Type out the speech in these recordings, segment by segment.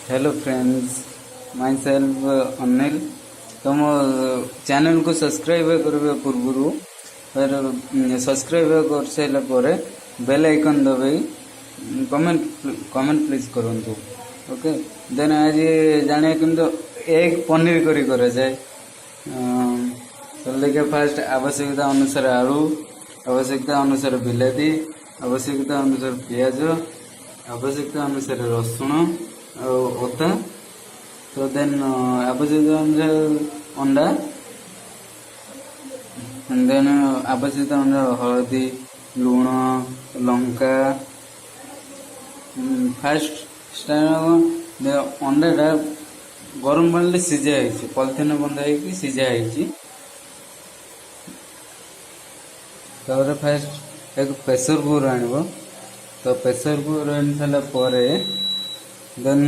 Hello friends, my self Anil. तो मो channel को सब्सक्राइब करबे पूर्व फिर सब्सक्राइब कर सारा पर बेल आइकन दबाई कमेंट प्लीज करंतु। ओके, देन आज जाने किंतु एग पनीर करी करे जाए। तो देखिए फास्ट आवश्यकता अनुसार आलू, आवश्यकता अनुसार बिलाती, आवश्यकता अनुसार पियाज, आवश्यकता अनुसार रसुण अदा। तो देन आवश्यकता अनुसार अंडा, देन आवश्यकता अनुसार हलदी, लुण, लंका। फास्ट अंडाटा गरम पानी सीझा पॉलिथिन बंधा है सीझा है। फास्ट एक प्रेसर कुकर आण, तो प्रेसर कुकर आनी सारा पर देन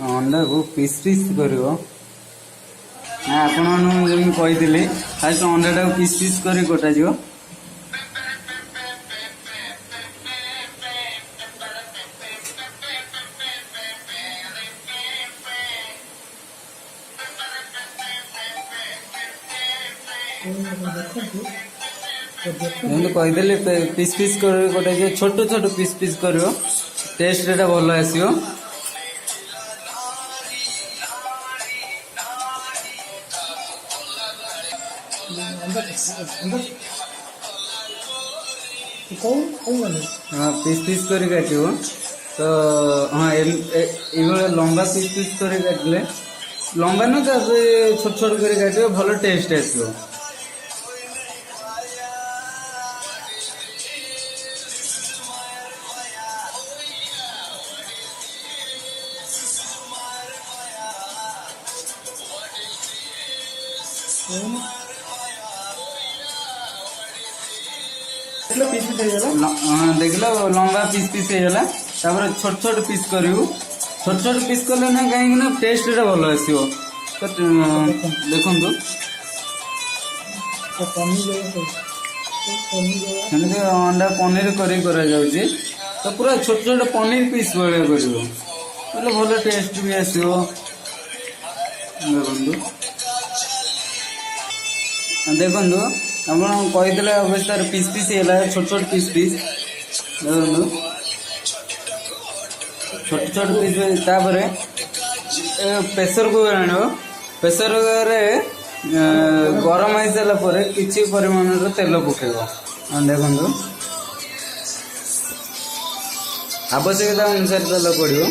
अंडा को पीस कर आपन कही फास्ट अंडाटा को पीस कर कटा जो। कहीदेली पीस पीस कर गोटे छोट छोट पीस पीस कर टेस्ट एटा भल आसो। हाँ, पीस पीस कर काटो। तो हाँ ये लंबा पीस पीस कर काटले लंबा न छोट छोट कर काटो भल टेस्ट आसो। देख लो लंबा पीस पीस होगा छोट छोट पीस करू। छोट छोट पीस कले ना कहीं टेस्ट भल आसो। तो देखु अंडा पनीर करा जाउछि। तो पूरा छोट छोट पनीर पीस भाया कर भल टेस्ट भी आसो। देखु आप कहीदे अवस्था पीस पीस है छोट छोट पीस पीस देखो छोट छोट पीस। तापर प्रेसर कुकर आण, प्रेसर कुकर गरम हो सारा किसी परिमाण तेल पकेब। देखु आवश्यकता अनुसार तेल पड़ो।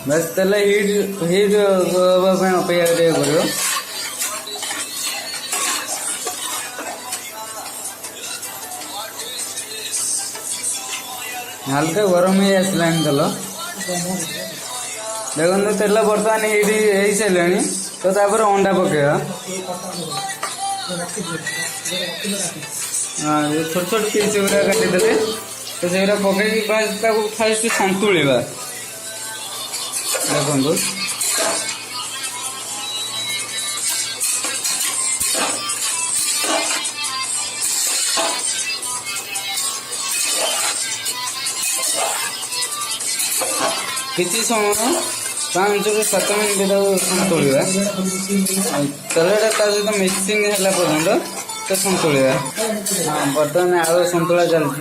बस तेल हिट हिट अपेक्षा कर। हल्का गरम ही आसला तेल। देखो तेल बर्तमान हिट हो सारे। तो तापर अंडा पकेगा। हाँ, छोट छोट पीस गुरा काटिदे तो से पकई फास्ट संतुलिबा। देखो किसी समय 5 ରୁ 7 मिनट संतुलिबा। तेलटा सहित मिक्सिंग है पर्यंत तो संतुलिबा। हाँ, बर्तमान आलू संतुला चलती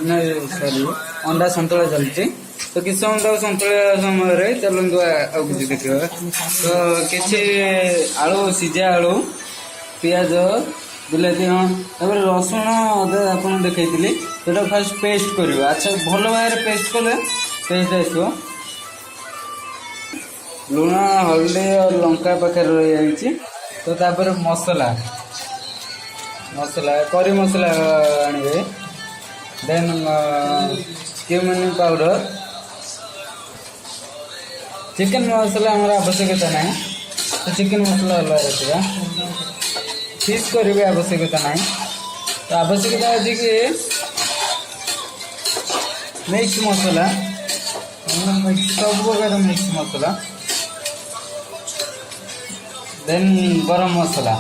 सॉरी अंडा संतुला चलती। तो किस समय संतुला समय चलते आगे देखा। तो किसी आलू सीझा आलू, पियाज, बिलाती, हाँ तापर रसुण अदा आप देखी तो फास्ट पेस्ट कर। अच्छा भल भाव पेस्ट कले टेस्ट आसो। लुण, हल्दी और लंका पाखे रही जाइए। तो तापर मसला मसला करी मसला आने। देन क्यूमिन पाउडर, चिकन मसला हमार आवश्यकता ना। तो चिकन मसला अलग रखा। फिश करी आवश्यकता ना। तो आवश्यकता अच्छी कि मिक्स मसला, सब प्रकार मिक्स मसला। देन गरम मसला।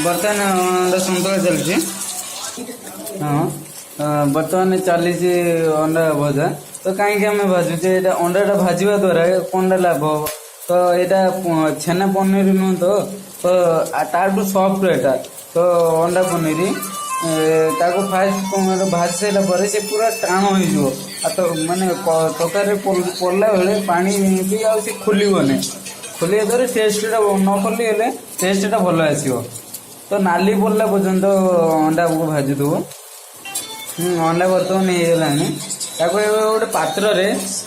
बर्तमान संतुला चलती। हाँ बर्तमान चली अंडा भजा तो कहीं आम भाजुचे अंडाटा भाजवा द्वारा कौन लाभ हम तो यहाँ छेना पनीर नुह तो तार सफ्ट एटा तो अंडा पनीर ताको फास्ट भाजी सारा पर से पूरा टाण हो तो माने तरकारी पड़ला बेले पानी भी आ खोलने खोलिया द्वारा टेस्टा न खोली टेस्टा भल आसो तो नाली पड़ला पर्यंत अंडा को भाजीदेव अंडा बर्तमान हो गोटे पात्र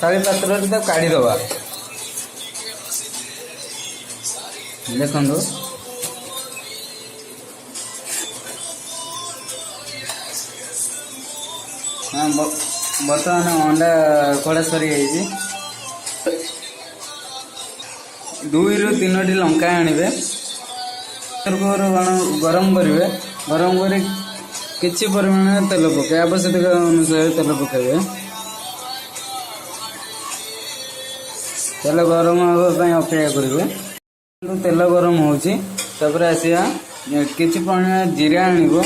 थाली पात्र काढ़ीदबा देखो हाँ बर्तमान अंडा कड़ा सरी दुई रु तीन लंका आनिबे गरम करेंगे गरम कर किसी परिमाण तेल पके आवश्यकता अनुसार तेल पकेबे तेल गरम होगा अपेक्षा करेंगे तेल गरम होपर आसिया किसी परिमाण जीरा आनिबो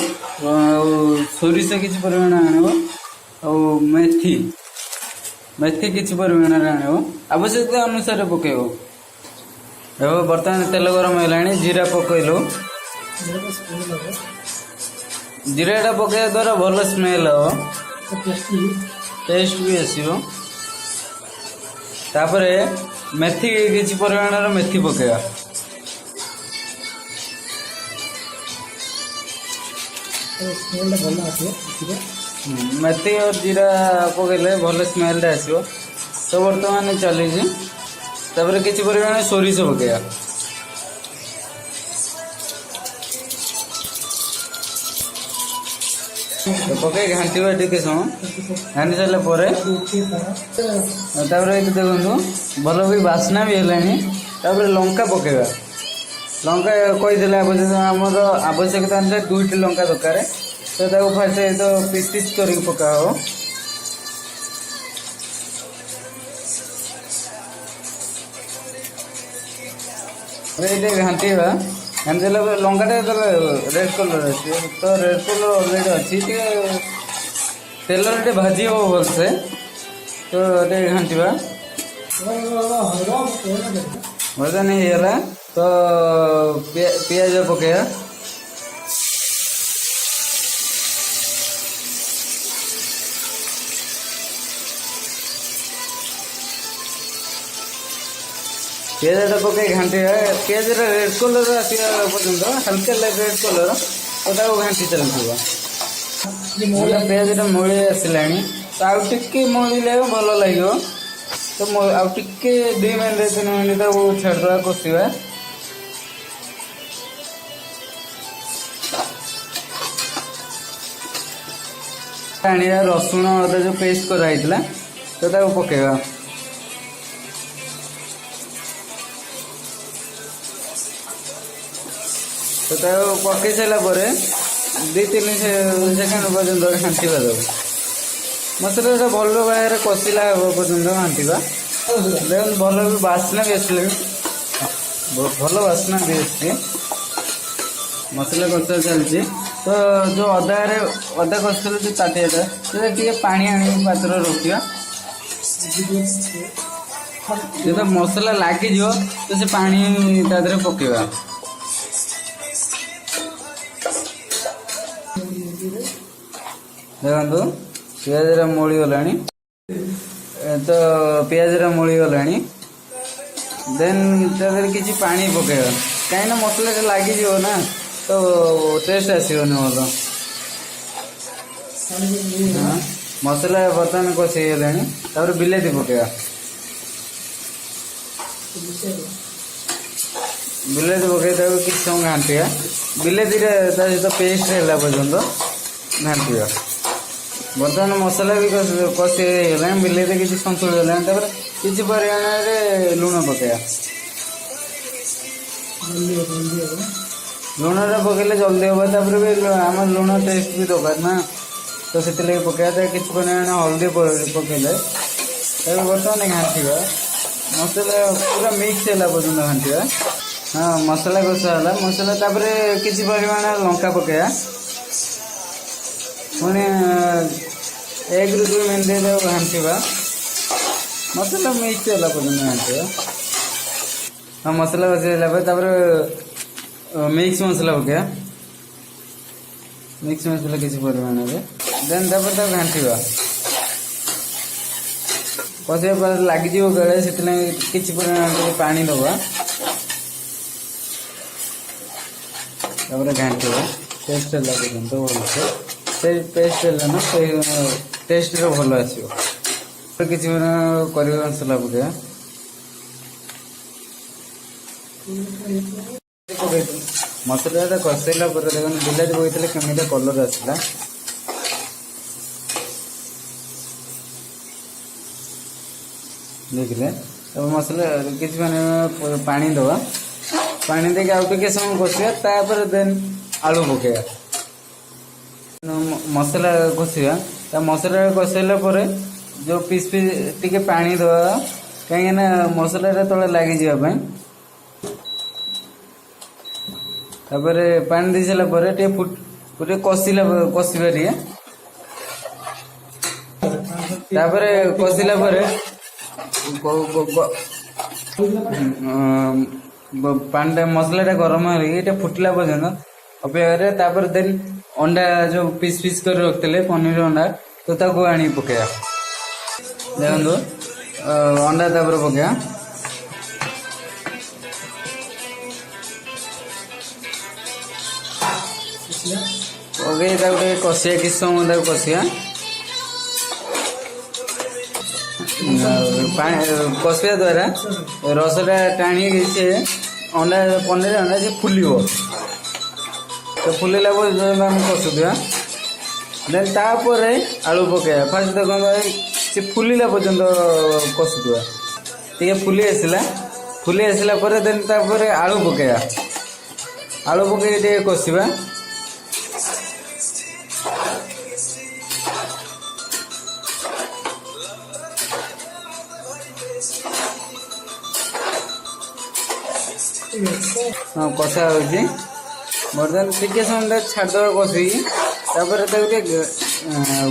सोरिष किसी परिमाण आनिबो मेथी मेथी किसी परिमाण आनिबो आवश्यकता अनुसार पकेबो बर्तमान तेल गरम है जीरा पकईलु जीरा पकड़ा द्वारा भल स्मेल हम टेस्ट भी आसो तापर मेथी किसी परिमाण मेथी पकेगा मेथी और जीरा पकड़े भल स्मेल आसो तो बर्तमान चली तापर किसी परिमाण सोरिष पकेगा तो पकई घाटा टे समय घाटी सारापर देखो भल भी बास्ना भी है लंका पकेगा लंका कही आमर आवश्यकता अनुसार 2टी लंका दरकार तो फास्ट तो पीस पीस कर पका हो घाटा घाटा लंका रेड कलर अच्छे तो रेड कलर अलरेडी अच्छी तेल भाजी हम भलसे तो घाटा बर्तमान होगा तो पियाज पकेगा पियाजा पकई घाटी पियाज रेड कलर आसा पर्यंत हल्का रेड कलर तो घाटी चलती पियाजा मौली आसला तो आउ टे मौलिले भल लगे तो आउ टे 2 मिनट 3 मिनट छाड़दा कषा आनिया रसुण अदा जो पेस्ट कराइला तो पकेगा तो पकई सारापर 2-3 सेकेंड पर्यंत घाटा दो मसला भल भाव कषिला पर्यंत घाटा देखो भल भी बास्ना भी आस भल बास्ना भी मसला कषा चलती तो जो अदा कषा जो ताटियाटा टे पानी आनी पात्र रखा जो मसला लगे तो से पानी तादे पकेगा देखो पियाज मोड़ी गला तो पियाज मोड़ी गला देन किसी पानी पकेगा कहीं मसला लगे ना तो टेस्ट आसोन भल मसला बर्तमान कषि गला बिलाती पकेगा बिलाती पकई किसी समय घाटा बिलाती सहित पेस्ट है पर्यंत घाटा बर्तमान मसला भी कषिगला बिलाती किसी सन्तुल गला किसी परिमाण लुण पकेगा लुण पकड़े जल्दी हम तापर भी आम लुण टेस्ट भी दरकार ना तो से पकड़ा किसी परिमाण हल्दी पकड़े बर्तमान घाटा मसला पूरा मिक्स है पर्यटन घाटा हाँ मसला कषा है मसला तापर किसी परिमाण लंका पकड़ा पुणी 1 ରୁ 2 मिनिट घांटा मसला मिक्स होला पर्यंत घांटा। हाँ मसला कषाइला मिक्स मसला पका मिक्स मसला किसी परिमाण देन घांटा कषाइबा लग गले से परिमाण पानी दबा घांटा टेस्ट पर्यंत भलसे पेस्ट ना टेस्ट भल आसो किसी करी मसला पका मसला कषाइला देखो बिलाती बोईले केमी कलर आसला देखिले मसला किसी मैंने पानी दवा पानी देके आउ टे समय कषा देन आलू पकड़ा मसला कषा मसला कषाइला जो पीस पीस टी पानी दवा कहीं मसला तले लगी जावाई पानी दे सारा फुटे कषिला कषिबा कषिला पानी मसला गरम है फुटला पर्यंत अपेक्षा देन अंडा जो पीस पीस कर रखते पनीर अंडा तो आनी पकड़ा देखो अंडा पकड़ा गोटे कषिया किस समय कषिया कषिया द्वारा रसटा टाणी से अंडा पनीर अंडा से फुल तो फुलला कषुआ देन तापर आलू पकड़ा फास्ट देख से फुलला पर्यंत कषुआ टे फुली आसला देन तापर आलू पकड़ा आलू पकड़ कषिबा हाँ कषा हो बर्तमान टे समय छाड़दे कषि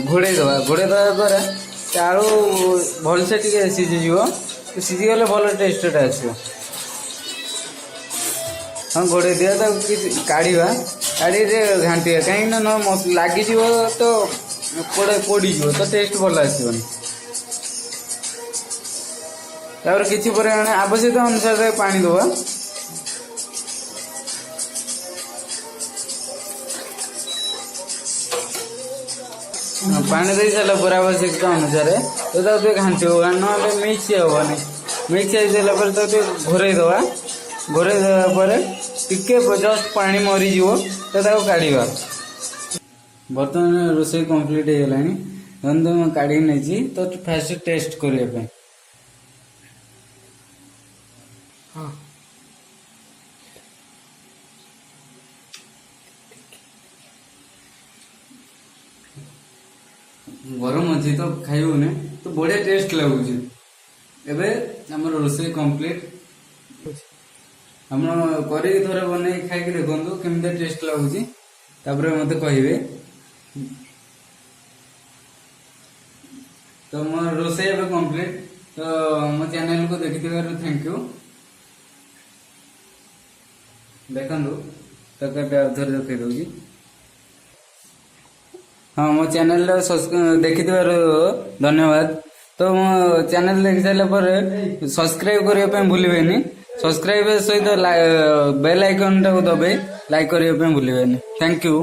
घोड़े दवा द्वारा आलू भलसे टे सीझी सीझीगले भल टेस्टा आसो। हाँ घोड़े दिया काढ़ा काढ़ी घांटा कहीं लगी तो पोड़ी तो टेस्ट भल आसोनी किसी परिमाण आवश्यकता अनुसार पानी दवा पानी दे सारा आवश्यकता अनुसार तो घांटी ना मिक्स हेनी मिक्स हो सारा घोरे दवा घोरे देवापर टिके जस्ट पानी मरीज तो काढ़ा बर्तमान रोसे कंप्लीट हो गला काढ़ी नहीं तो फास्ट टेस्ट करने हाँ गरम अच्छी तो खाइबने तो बढ़िया टेस्ट लगुच एवं रोसे कंप्लीट हम कर थे बन खाई देखो केमी टेस्ट लगुच मत कहे तो मो रोसे कंप्लीट तो मो चैनल को देखि थैंक यू देखु तो थे देखी दूसरी हाँ मो चैनल देखि धन्यवाद तो मो चैनल देखि सारे सब्सक्राइब करने भूलें सब्सक्राइब सहित बेल आइकन टाक दबे लाइक करने भूलें थैंक यू।